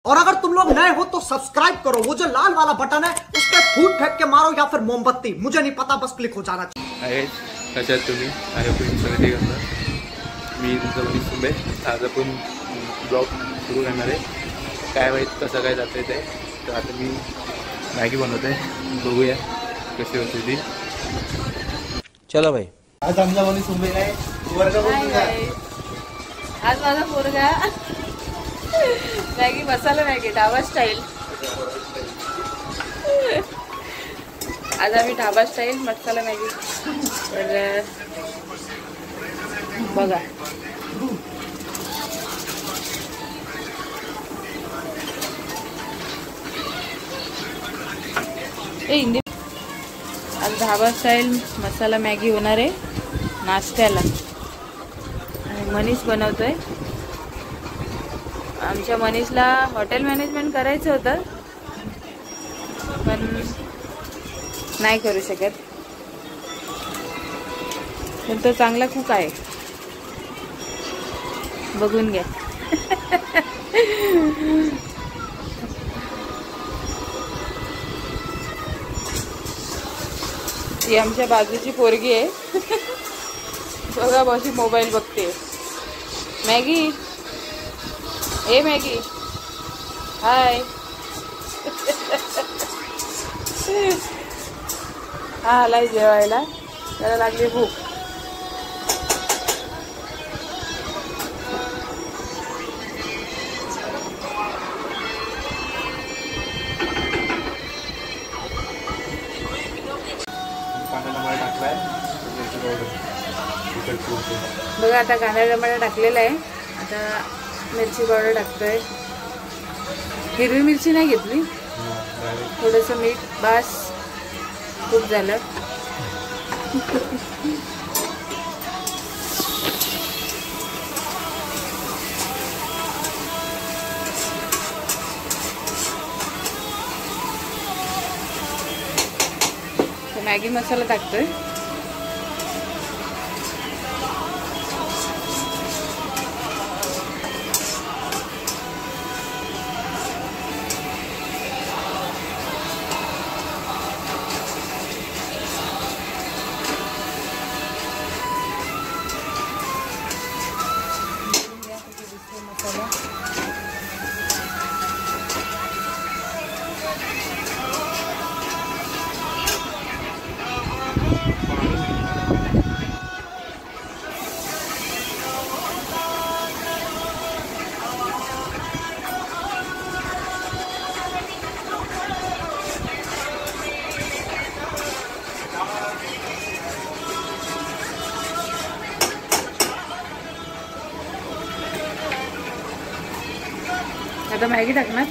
और अगर तुम लोग नए हो तो सब्सक्राइब करो, वो जो लाल वाला बटन है उस पर फूट फेंक के मारो या फिर मोमबत्ती, मुझे नहीं पता, बस क्लिक हो जाना चाहिए। कशात तुम्ही सगळे मी तुमचं मनीष सुंबे। आज आपण ब्लॉग सुरू करणार आहे, काय माहीत कसं काय जातं ते। तर आता मी मॅगी बनवत आहे, बघूया कशी होते ती। चला भाई, आज आमचा मनीष सुंबे आहे वर्ग बघूया। आज माझा पोरगा मॅगी मसाला मॅगी ढाबा स्टाईल। आज आम्ही ढाबा स्टाईल मसाला मॅगी तर बघा। हिंदी आज ढाबा स्टाईल मसाला मॅगी होणार आहे नाश्त्याला, मनीष बनवतोय। आमच्या मनीषला हॉटेल मॅनेजमेंट करायचं होतं पण नाही करू शकत, पण तो चांगला कुक आहे, बघून घ्या। ती आमच्या बाजूची पोरगी आहे, बघा बशी मोबाईल बघते। मॅगी ए मॅगी हाय हा आलाय जेवायला, त्याला लागली भूक। बघा आता कांदा टमाटर टाकलेला आहे, आता मिरची पावडर टाकतोय। हिरवी मिरची नाही घेतली, थोडंसं मीठ बस, खूप झालं। मॅगी मसाला टाकतोय। आता मॅगी टाकणार।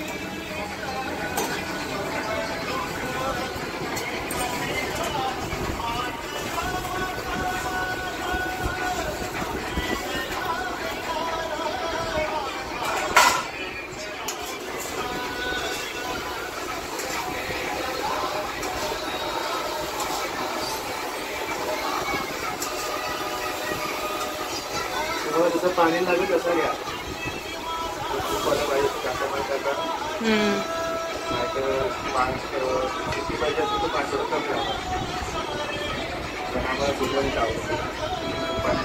जसं पाणी लागेल तसं घ्या। किती पाहिजे असेल तर पाणी कमी राहणार, पण आम्हाला दुधवारीच आवडतं पाणी।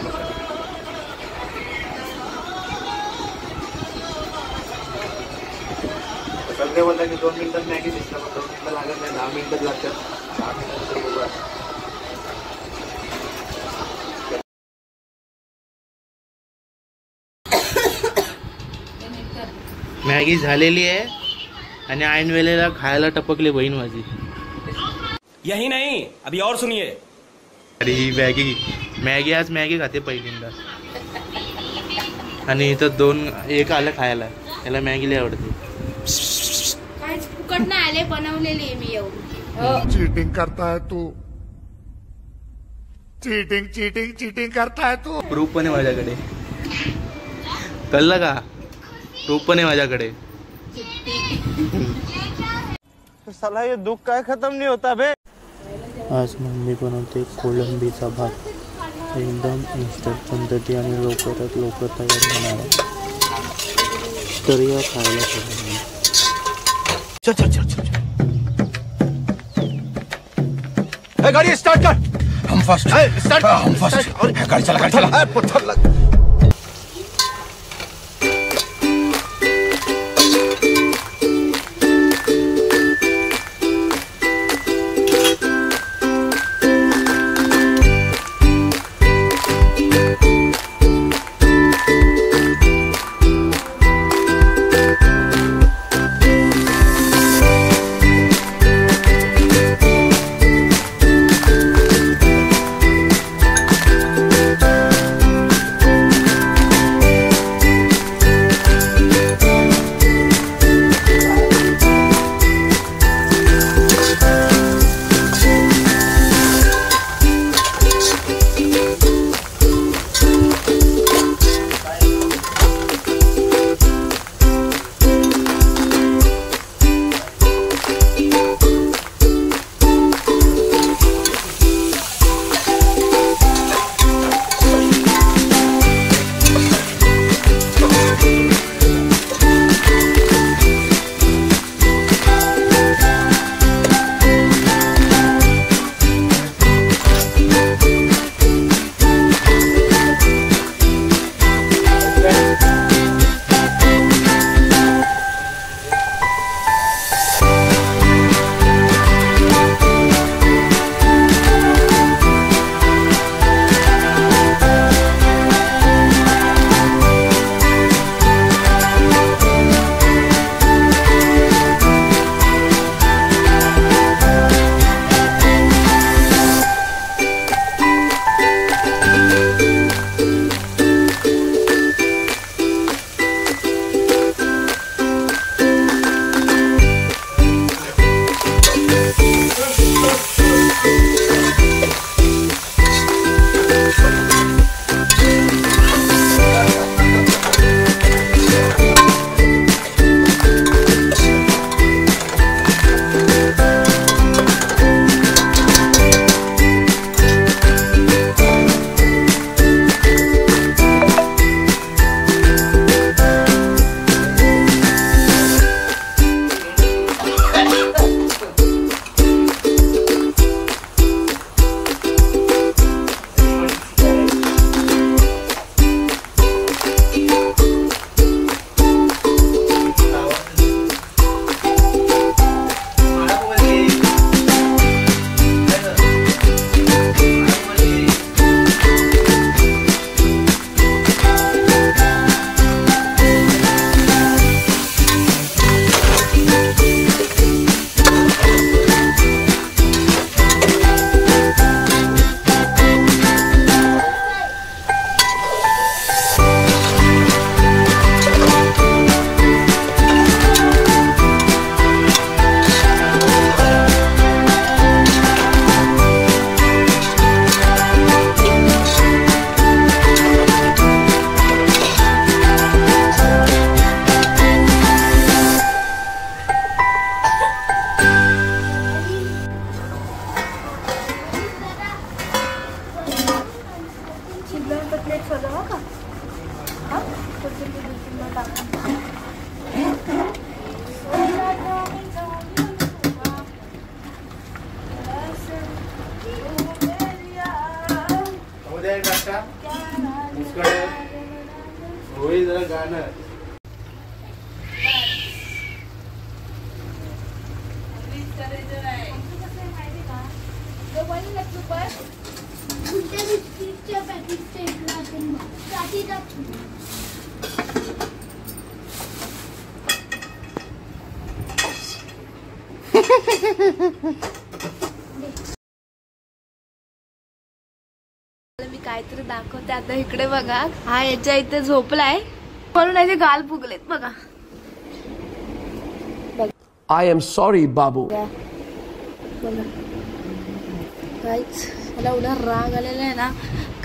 सगळे बोलतात की 2 मिनिटात मॅगी शिजतं, पण 2 मिनिटं लागत नाही, 10 मिनिटच लागतात। 10 मिनिटानंतर बघूया। मॅगी झालेली आहे आणि ऐन वेळेला खायला टपकले बहीण माझी। यही नहीं, अभी और सुनिए। अरे ही मॅगी आज मॅगी खाते पहिल्यांदा, आणि इथं एक आलं खायला, याला मॅगी लय आवडते। काय फुकट नाही आले, बनवलेले मी येऊन। चीटिंग करता है तू, चीटिंग चीटिंग चीटिंग करता है तू। प्रूफ पण आहे माझ्याकडे, कळलं का? प्रूफ पण आहे माझ्याकडे। साला ये दुख काय खत्म नहीं होता बे। आज मम्मी बनवते कोळंबीचा भात, एकदम इन्स्टंट पद्धती आणि लवकरात लवकर तयार होणार, तर या खायला चल चल चल चल गाड़ी स्टार्ट कर। हम फर्स्ट स्टार्ट हम फर्स्ट गाड़ी चला पत्थर लग। मी काहीतरी दाखवते आता. इकडे बघा, हा याच्या इथे झोपलाय म्हणून याचे गाल फुगलेत बघा. आय एम सॉरी बाबू. काहीच मला एवढा राग आलेला आहे ना,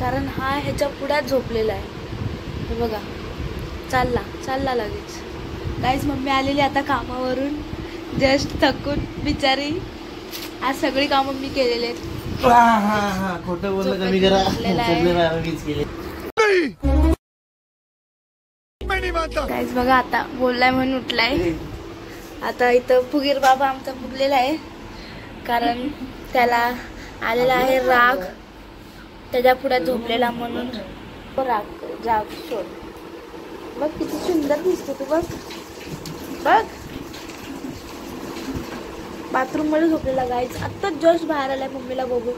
कारण हा ह्याच्या पुढ्यात झोपलेला आहे. हे बघा, चालला लगेच. काहीच मम्मी आलेली आता कामावरून, जस्ट थकून बिचारी. आज सगळी कामं मी केलेले आहेत. खोटं बोललं कमी करा. काहीच बघा आता बोललाय म्हणून उठलाय. आता इथं फुगीर बाबा आमचा फुगलेला आहे, कारण त्याला आलेला आहे राग, त्याच्या पुढे झोपलेला म्हणून राग जाग शोध. बघ किती सुंदर दिसतो तू, बघ बघ. बाथरूम मध्ये झोपलेला गाईच. आत्ता जस्ट बाहेर आलाय मम्मीला बघू.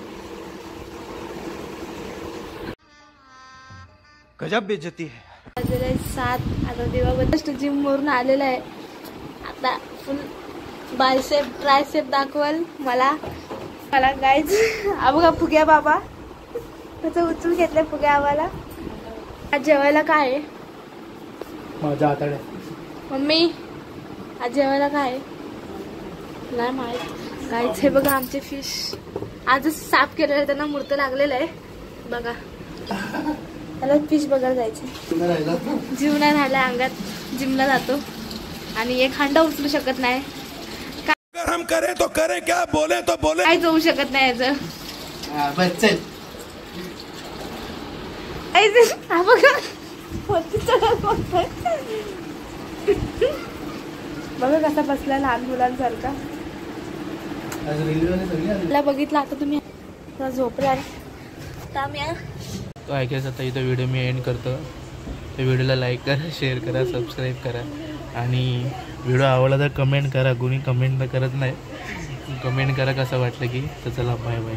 गजब बेइज्जती है. 7. आता देवाबद्दल जिम वरून आलेला आहे. आता फुल बायसेप ट्रायसेप दाखवल मला गाईज. बघा फुग्या बाबा त्याचं उचलून घेतलंय फुग्या आम्हाला. आज जेवायला काय आहे माझ्या हाताने मम्मी? आज जेवायला काय आहे नाही माहित. गाईज हे बघा आमचे फिश आजच साफ केलेलं आहे, त्यांना मूर्त लागलेलं आहे बघा. त्याला फिश बघायला जायचं. जीव नाही राहिला अंगात. जिमला जातो आणि एक हांडा उचलू शकत नाही. हम करें तो करें क्या, बोले तो बोले. काहीच होऊ शकत नाही याचं. बघा कसा बसला लहान मुलांसारखा. बघितला आता तुम्ही झोपला. तो ऐकायचं आता इथं व्हिडिओ मी एंड करतो. त्या व्हिडिओला लाईक करा, शेअर करा, सबस्क्राईब करा आणि व्हिडिओ आवडला तर कमेंट करा. कोणी कमेंट तर करत नाही, कमेंट करा कसं वाटलं की. तर चला बाय बाय.